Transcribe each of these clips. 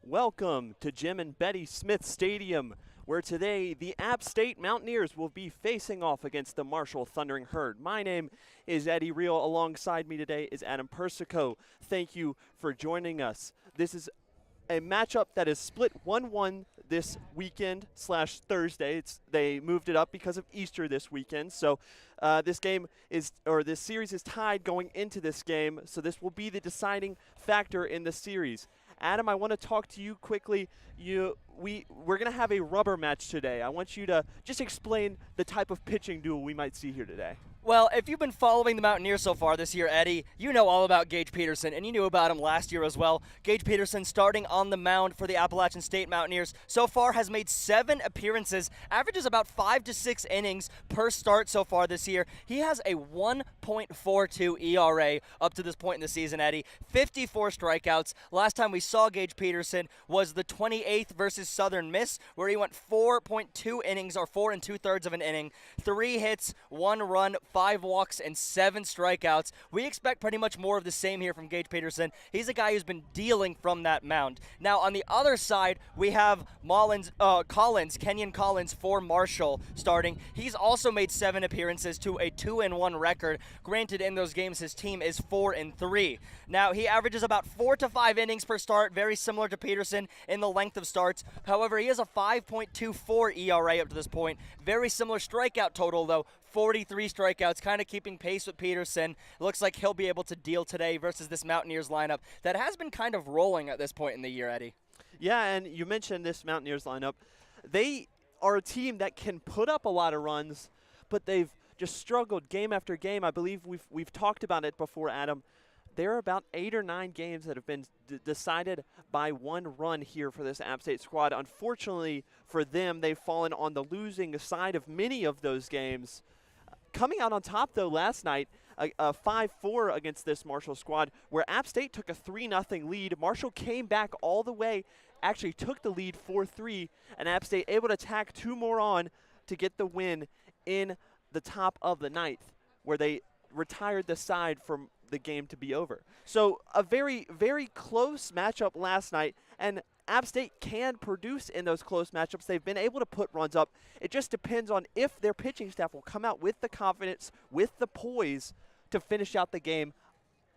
Welcome to Jim and Betty Smith Stadium, where today the App State Mountaineers will be facing off against the Marshall Thundering Herd. My name is Eddie Reel. Alongside me today is Adam Persico. Thank you for joining us. This is a matchup that is split 1-1 this weekend / Thursday. They moved it up because of Easter this weekend. So this series is tied going into this game. So this will be the deciding factor in the series. Adam, I want to talk to you quickly. We're going to have a rubber match today. I want you to just explain the type of pitching duel we might see here today. Well, if you've been following the Mountaineers so far this year, Eddie, you know all about Gage Peterson, and you knew about him last year as well. Gage Peterson, starting on the mound for the Appalachian State Mountaineers, so far has made 7 appearances, averages about 5 to 6 innings per start so far this year. He has a 1.42 ERA up to this point in the season, Eddie. 54 strikeouts. Last time we saw Gage Peterson was the 28th versus Southern Miss, where he went 4.2 innings, or 4 2/3 of an inning, 3 hits, 1 run, 5 walks, and 7 strikeouts. We expect pretty much more of the same here from Gage Peterson. He's a guy who's been dealing from that mound. Now, on the other side, we have Kenyon Collins for Marshall starting. He's also made 7 appearances to a 2-1 record. Granted, in those games, his team is 4-3. Now, he averages about 4 to 5 innings per start, very similar to Peterson in the length of starts. However, he has a 5.24 ERA up to this point. Very similar strikeout total, though. 43 strikeouts, kind of keeping pace with Peterson. Looks like he'll be able to deal today versus this Mountaineers lineup that has been kind of rolling at this point in the year, Eddie. Yeah, and you mentioned this Mountaineers lineup. They are a team that can put up a lot of runs, but they've just struggled game after game. I believe we've talked about it before, Adam. There are about 8 or 9 games that have been decided by 1 run here for this App State squad. Unfortunately for them, they've fallen on the losing side of many of those games. Coming out on top, though, last night, a 5-4 against this Marshall squad, where App State took a 3-0 lead. Marshall came back all the way, actually took the lead 4-3, and App State able to tack 2 more on to get the win in the top of the 9th, where they retired the side from the game to be over. So a very, very close matchup last night, and App State can produce in those close matchups. They've been able to put runs up. It just depends on if their pitching staff will come out with the confidence, with the poise to finish out the game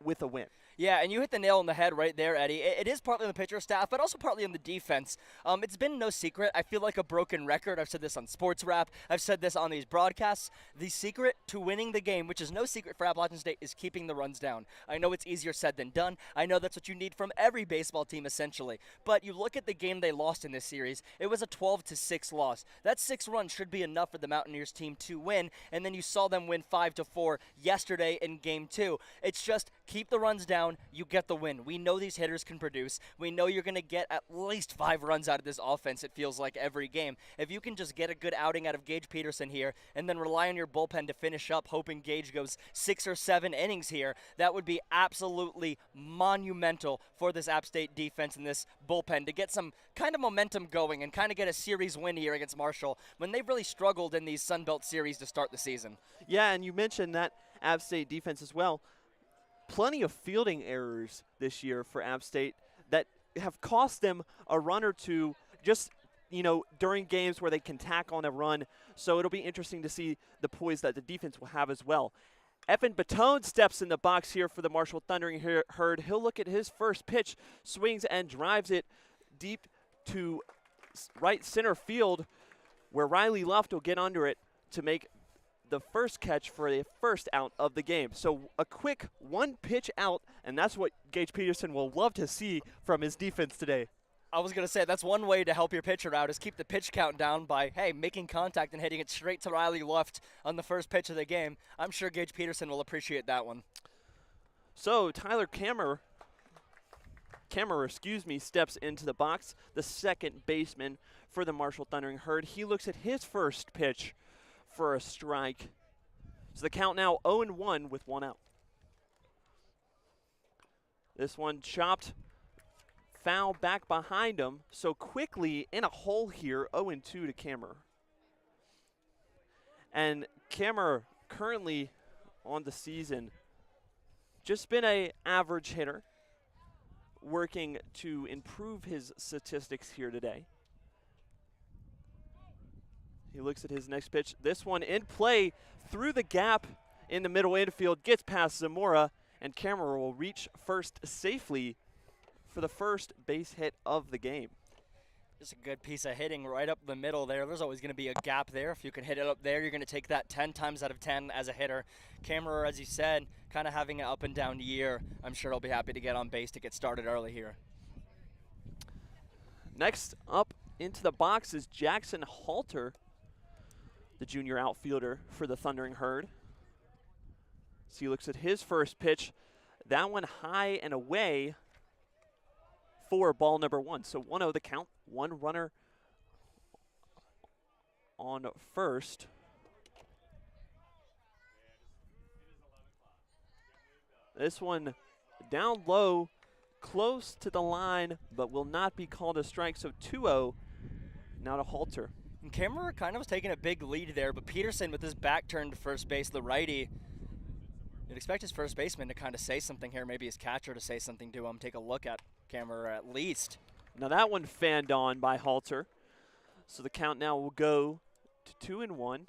with a win. Yeah, and you hit the nail on the head right there, Eddie. It is partly on the pitcher staff, but also partly on the defense. It's been no secret. I feel like a broken record. I've said this on Sports Wrap. I've said this on these broadcasts. The secret to winning the game, which is no secret for Appalachian State, is keeping the runs down. I know it's easier said than done. I know that's what you need from every baseball team, essentially. But you look at the game they lost in this series, it was a 12-6 loss. That 6 runs should be enough for the Mountaineers team to win, and then you saw them win 5-4 yesterday in Game 2. It's just keep the runs down. You get the win. We know these hitters can produce. We know you're going to get at least 5 runs out of this offense, it feels like, every game. If you can just get a good outing out of Gage Peterson here and then rely on your bullpen to finish up, hoping Gage goes 6 or 7 innings here, that would be absolutely monumental for this App State defense and this bullpen to get some kind of momentum going and kind of get a series win here against Marshall when they've really struggled in these Sun Belt series to start the season. Yeah, and you mentioned that App State defense as well. Plenty of fielding errors this year for App State that have cost them a run or two just, during games where they can tack on a run. So it'll be interesting to see the poise that the defense will have as well. Evan Batone steps in the box here for the Marshall Thundering Herd. He'll look at his first pitch, swings and drives it deep to right center field, where Riley Luft will get under it to make the first catch for the first out of the game. So a quick 1 pitch out, and that's what Gage Peterson will love to see from his defense today. I was going to say, that's one way to help your pitcher out is keep the pitch count down by, hey, making contact and hitting it straight to Riley Luft on the first pitch of the game. I'm sure Gage Peterson will appreciate that one. So Tyler Kammerer, steps into the box, the second baseman for the Marshall Thundering Herd. He looks at his first pitch for a strike. So the count now 0-1 with 1 out. This one chopped foul back behind him. So quickly in a hole here, 0-2 to Kammerer. And Kammerer currently on the season just been a average hitter. working to improve his statistics here today. He looks at his next pitch. This one in play through the gap in the middle infield, gets past Zamora, and Camera will reach first safely for the first base hit of the game. Just a good piece of hitting right up the middle there. There's always going to be a gap there. If you can hit it up there, you're going to take that 10 times out of 10 as a hitter. Camera, as you said, kind of having an up and down year. I'm sure he'll be happy to get on base to get started early here. Next up into the box is Jackson Halter, the junior outfielder for the Thundering Herd. So he looks at his first pitch. That one high and away for ball number 1. So 1-0 the count. One runner on first. This one down low, close to the line, but will not be called a strike. So 2-0 now to Halter. And Camera kind of was taking a big lead there, but Peterson with his back turned to first base, the righty. You'd expect his first baseman to kind of say something here, maybe his catcher to say something to him. Take a look at Camera at least. Now that one fanned on by Halter. So the count now will go to 2-1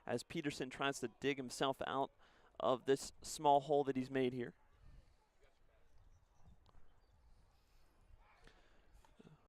as Peterson tries to dig himself out of this small hole that he's made here.